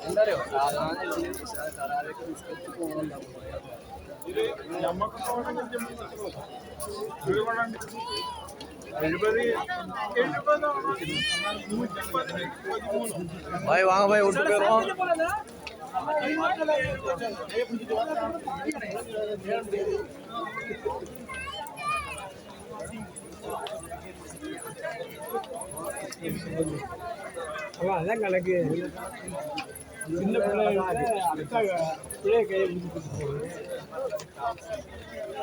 എന്താറിയോ സാധാരണ കരാറൊക്കെ ബിസ്ക്കറ്റ് പോകുന്നുണ്ടാവും. भाई वांगा भाई उठ पे रहो அதான் கணக்கு சின்ன பிள்ளை கை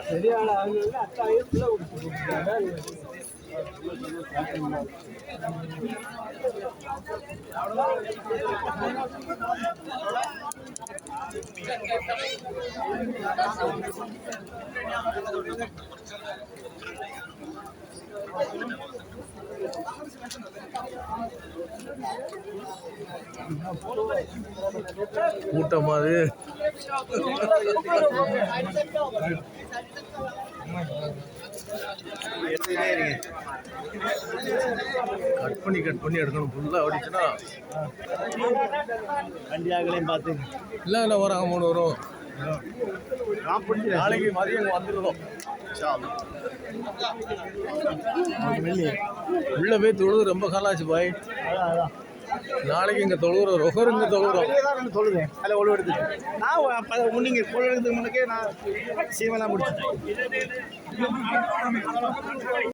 சரியான ஆளுங்க அத்தாயிரம் பிள்ளை கொடுத்துருக்காங்க. கூட்டமா அது கட் பண்ணி எடுக்கணும். ஃபுல்லாக ஓடிச்சுன்னா வண்டியாகலையும் பார்த்து இல்லை வராங்க 3 வரும். நாளைக்கு மதியம் வந்துருந்தோம். உள்ள போய் தொழுது ரொம்ப காலம் ஆச்சு பாய். நாளைக்கு இங்கே தொழுகிறோம். ரொகர் இங்கே தொழுகிறோம். சொல்லுங்க அதில் ஒழு எடுத்துட்டு நான் நீங்கள் பொழு எடுத்துக்கு முன்னக்கே நான் சீமெல்லாம் முடிச்சுட்டேன்.